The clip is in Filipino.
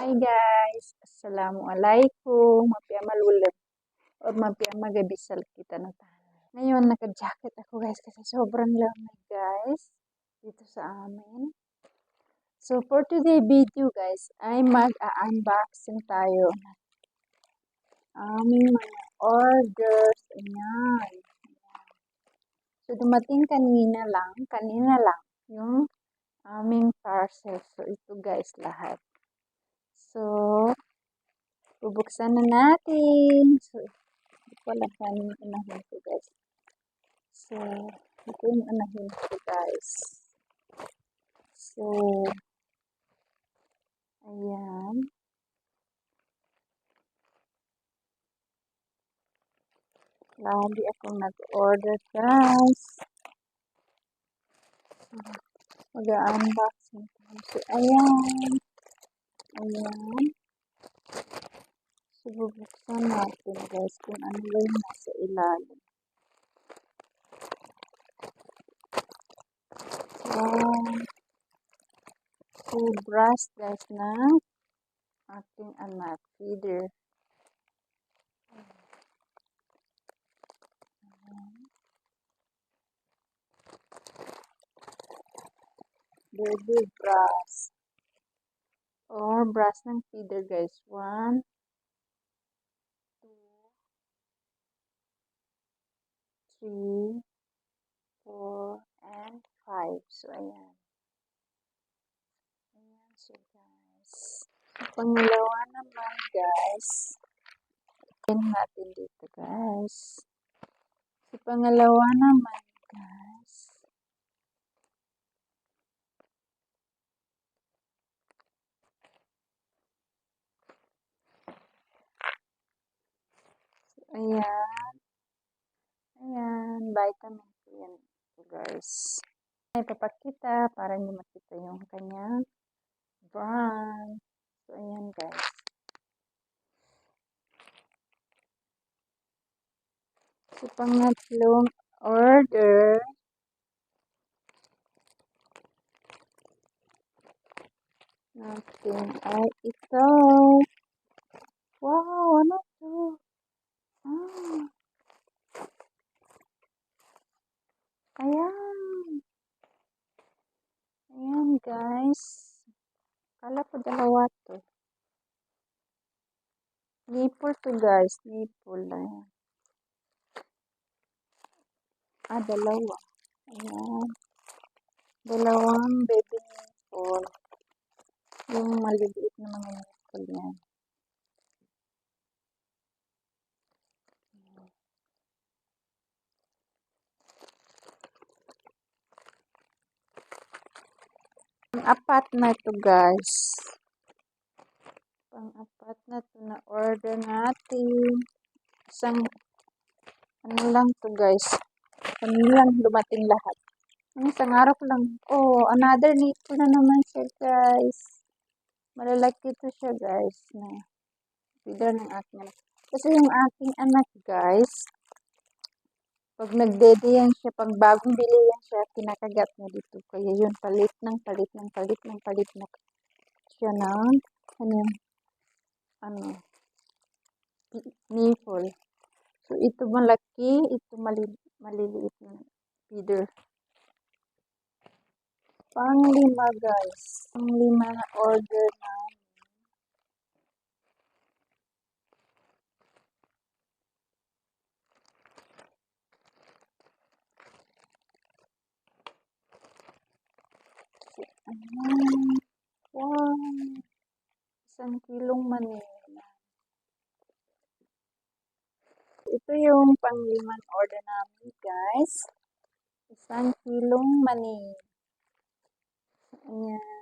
Hi guys, Assalamualaikum, mapiamal ulit o mapiamag bisal kita na tayo. Ngayon, naka-jacket ako guys kasi sobrang lamig guys dito sa amin. So for today video guys, ay mag-unboxing tayo ng aming mga orders. Ayan. So dumating kanina lang yung aming parcel. So ito guys lahat. So, bubuksan na natin. So, hindi ko alam kung yung unahin ko, guys. So, ito yung unahin ko, guys. So, ayan. Lagi akong nag-order, guys. So, mag-unboxing tayo. So, ayan. Ayan. So, bubuksan natin, guys, kung ano yung nasa ilalim. So, brush, guys, na ating anak, feeder. Baby brush. Or brush ng feeder, guys. 1, 2, 3, 4, and 5. So, ayan. Ayan siya, guys. So, pangalawa naman, guys. Ayan natin dito, guys. So, pangalawa naman, guys. So, ayan. Ayan. Vitamin ko yan. So, guys. Ipapakita para nyo makita yung kanyang brand. So, ayan, guys. So, pangatlong order natin ay ito. Wow, ano to? Ah, ayan. Ayan, guys. Kala ko dalawa to. Nipple to, guys. Nipple. Ayan. Dalawa. Ayan. Dalawang baby nipple. Yung maliliit na mga nipple yan. Pang-apat na to, guys. Pang-apat na to na order natin. Isang, ano lang to, guys. Ano lang dumating lahat. Isang araw ko lang. Oh, another nipple na naman siya, guys. Malalaki to siya, guys. Na feeder ng aking anak. Kasi yung aking anak, guys, pag nagdede yan siya, pag bagong bili yan siya, kinakagat niya dito. Kaya yun, palit na siya ng, nipple. So, ito malaki, ito maliliit na feeder. Pang-5, guys. Pang-5 na order na. Ayan. Wow. 1 kilong mani. Ito yung pang-5 order namin, guys. 1 kilong mani. Ayan.